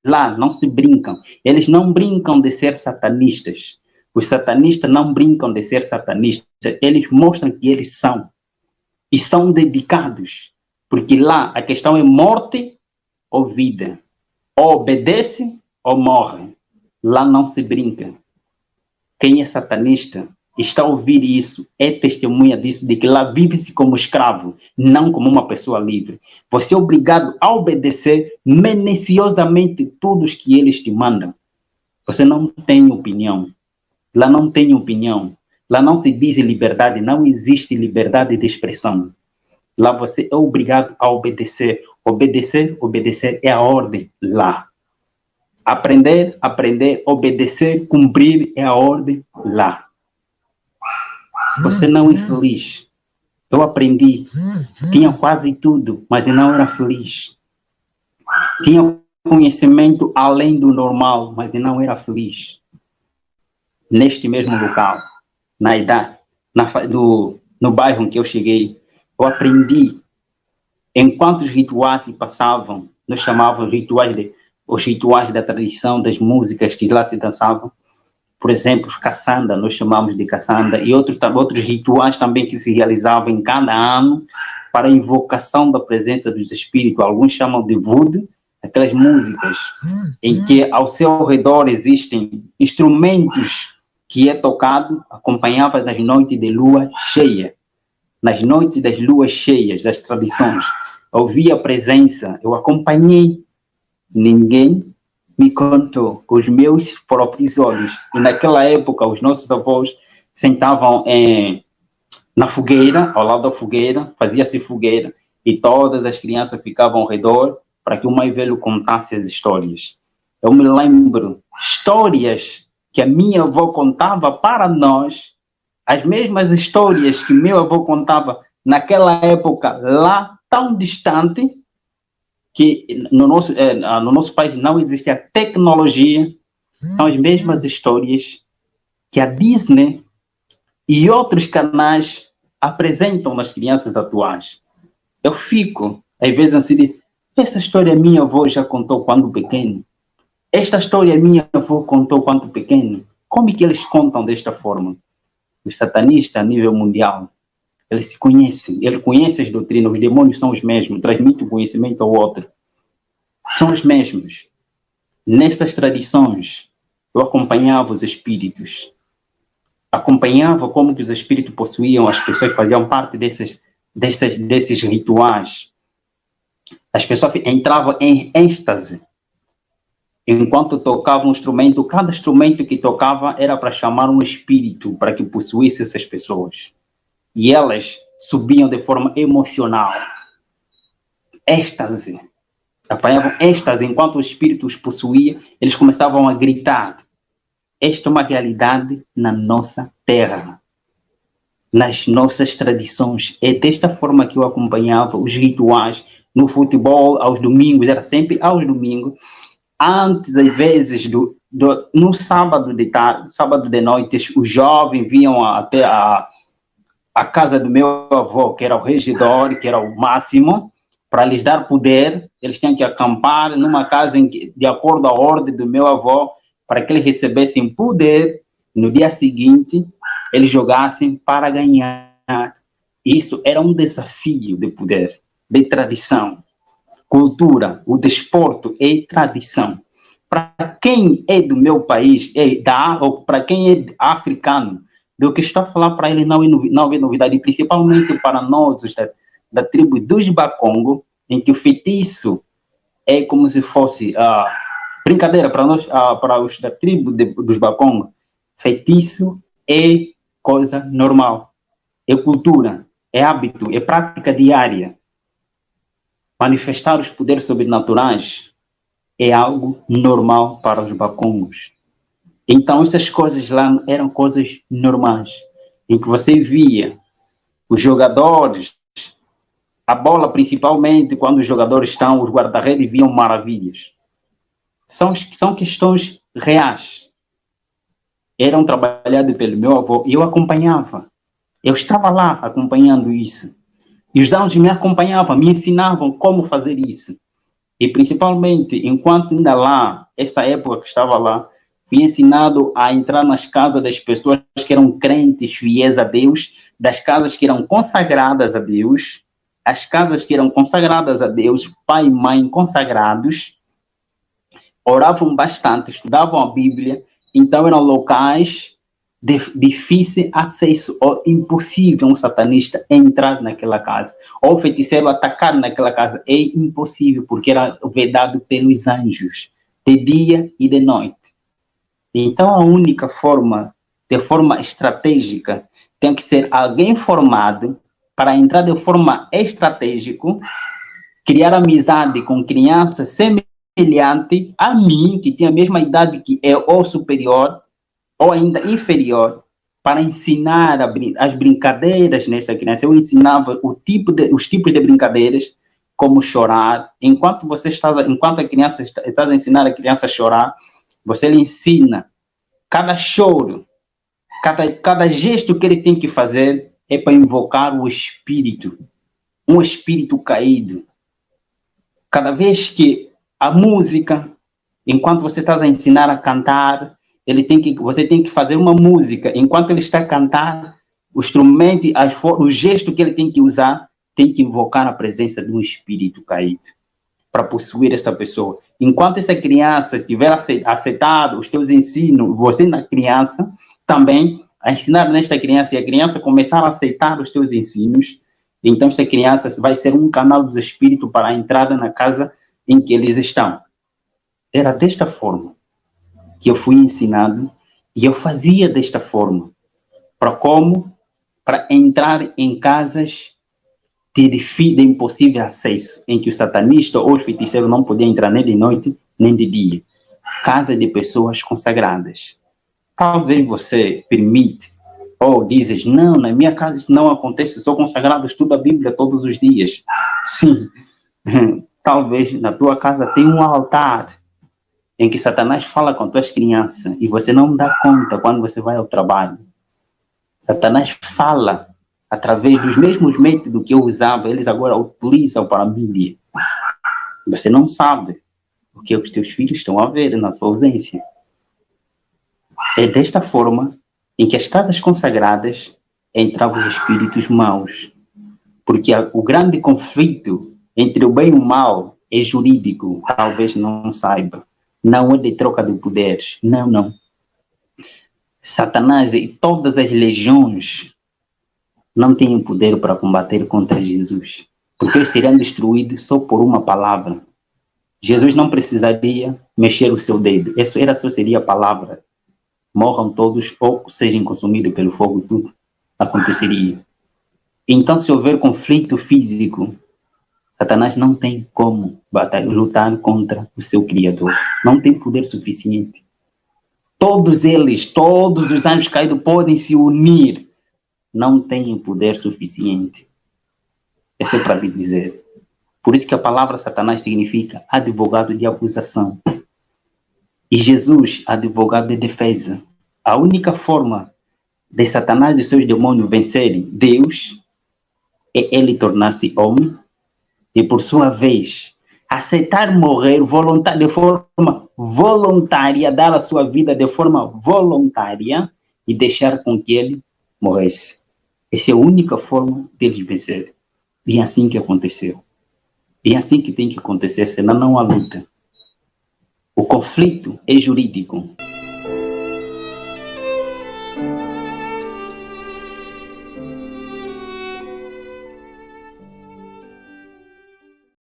Lá não se brincam. Eles não brincam de ser satanistas. Os satanistas não brincam de ser satanistas. Eles mostram que eles são. E são dedicados. Porque lá a questão é morte ou vida. Ou obedece ou morre. Lá não se brinca. Quem é satanista está a ouvir isso, é testemunha disso, de que lá vive-se como escravo, não como uma pessoa livre. Você é obrigado a obedecer minuciosamente tudo os que eles te mandam. Você não tem opinião. Lá não tem opinião. Lá não se diz liberdade, não existe liberdade de expressão. Lá você é obrigado a obedecer. Obedecer, obedecer é a ordem lá. Aprender, aprender, obedecer, cumprir é a ordem lá. Você não é feliz. Eu aprendi. Tinha quase tudo, mas eu não era feliz. Tinha conhecimento além do normal, mas eu não era feliz. Neste mesmo local, na idade, no bairro em que eu cheguei, eu aprendi. Enquanto os rituais se passavam, nós chamávamos os rituais da tradição, das músicas que lá se dançavam. Por exemplo, os caçanda, nós chamamos de caçanda, e outros rituais também que se realizavam em cada ano para a invocação da presença dos espíritos. Alguns chamam de voodoo, aquelas músicas em que ao seu redor existem instrumentos que é tocado, acompanhava das noites de lua cheia. Nas noites das luas cheias, das tradições, eu vi a presença, eu acompanhei. Ninguém me contou com os meus próprios olhos. E naquela época, os nossos avós sentavam na fogueira, ao lado da fogueira, fazia-se fogueira, e todas as crianças ficavam ao redor para que o mais velho contasse as histórias. Eu me lembro histórias que a minha avó contava para nós, as mesmas histórias que meu avô contava naquela época, lá tão distante, que no nosso país não existe a tecnologia, são as mesmas histórias que a Disney e outros canais apresentam nas crianças atuais. Eu fico, às vezes, assim, essa história minha avó já contou quando pequeno. Esta história minha avó contou quando pequeno. Como é que eles contam desta forma? Os satanistas, a nível mundial, eles se conhecem, eles conhecem as doutrinas, os demônios são os mesmos, transmitem o conhecimento ao outro. São os mesmos. Nessas tradições, eu acompanhava os espíritos. Acompanhava como que os espíritos possuíam as pessoas que faziam parte desses rituais. As pessoas entravam em êxtase. Enquanto tocava um instrumento, cada instrumento que tocava era para chamar um espírito para que possuísse essas pessoas. E elas subiam de forma emocional. Êxtase. Apanhavam êxtase enquanto o espírito os possuía, eles começavam a gritar. Esta é uma realidade na nossa terra, nas nossas tradições. É desta forma que eu acompanhava os rituais no futebol aos domingos, era sempre aos domingos. Antes, às vezes, no sábado de tarde, sábado de noite, os jovens vinham até a casa do meu avô, que era o regidor, que era o máximo, para lhes dar poder. Eles tinham que acampar numa casa de acordo à ordem do meu avô, para que eles recebessem poder. No dia seguinte, eles jogassem para ganhar. Isso era um desafio de poder, de tradição. Cultura, o desporto é tradição. Para quem é do meu país, ou para quem é africano, do que estou a falar para ele não é novidade, principalmente para nós, os da tribo dos Bakongo, em que o feitiço é como se fosse brincadeira para nós, para os da tribo dos Bakongo. Feitiço é coisa normal, é cultura, é hábito, é prática diária. Manifestar os poderes sobrenaturais é algo normal para os Bakongos. Então, essas coisas lá eram coisas normais, em que você via os jogadores, a bola principalmente, quando os jogadores estão, os guarda-redes viam maravilhas. São questões reais. Eram trabalhadas pelo meu avô e eu acompanhava. Eu estava lá acompanhando isso. E os anjos me acompanhavam, me ensinavam como fazer isso. E principalmente, enquanto ainda lá, essa época que estava lá, fui ensinado a entrar nas casas das pessoas que eram crentes, fiéis a Deus, das casas que eram consagradas a Deus, as casas que eram consagradas a Deus, pai e mãe consagrados, oravam bastante, estudavam a Bíblia, então eram locais de difícil acesso, ou impossível um satanista entrar naquela casa, ou feiticeiro atacar naquela casa, é impossível, porque era vedado pelos anjos, de dia e de noite. Então a única forma, de forma estratégica, tem que ser alguém formado para entrar de forma estratégica, criar amizade com crianças semelhante a mim, que tem a mesma idade que eu, ou superior, ou ainda inferior, para ensinar as brincadeiras nessa criança. Eu ensinava os tipos de brincadeiras, como chorar. Enquanto a criança está a ensinar a criança a chorar, você lhe ensina cada choro, cada gesto que ele tem que fazer é para invocar o espírito, um espírito caído. Cada vez que a música, enquanto você está a ensinar a cantar, você tem que fazer uma música. Enquanto ele está a cantar, o instrumento, o gesto que ele tem que usar, tem que invocar a presença de um espírito caído para possuir essa pessoa. Enquanto essa criança tiver aceitado os teus ensinos, você na criança, também a ensinar nesta criança, e a criança começar a aceitar os teus ensinos, então esta criança vai ser um canal dos espíritos para a entrada na casa em que eles estão. Era desta forma que eu fui ensinado, e eu fazia desta forma. Para como? Para entrar em casas de impossível acesso, em que o satanista ou o feiticeiro não podia entrar nem de noite, nem de dia. Casa de pessoas consagradas. Talvez você permite, ou dizes, não, na minha casa isso não acontece, sou consagrado, estudo a Bíblia todos os dias. Sim, talvez na tua casa tenha um altar, em que Satanás fala com tuas crianças e você não dá conta quando você vai ao trabalho. Satanás fala através dos mesmos métodos que eu usava, eles agora utilizam para a Bíblia. Você não sabe o que os teus filhos estão a ver na sua ausência. É desta forma em que as casas consagradas entravam os espíritos maus. Porque o grande conflito entre o bem e o mal é jurídico, talvez não saiba. Não é de troca de poderes. Não. Satanás e todas as legiões não têm poder para combater contra Jesus. Porque eles seriam destruídos só por uma palavra. Jesus não precisaria mexer o seu dedo. Isso só seria a palavra. Morram todos ou sejam consumidos pelo fogo, tudo aconteceria. Então, se houver conflito físico, Satanás não tem como lutar contra o seu Criador. Não tem poder suficiente. Todos os anjos caídos podem se unir. Não têm poder suficiente. É só para lhe dizer. Por isso que a palavra Satanás significa advogado de acusação. E Jesus, advogado de defesa. A única forma de Satanás e seus demônios vencerem Deus é ele tornar-se homem e, por sua vez, aceitar morrer de forma voluntária, dar a sua vida de forma voluntária e deixar com que ele morresse. Essa é a única forma deles vencer. E é assim que aconteceu. E é assim que tem que acontecer, senão não há luta. O conflito é jurídico.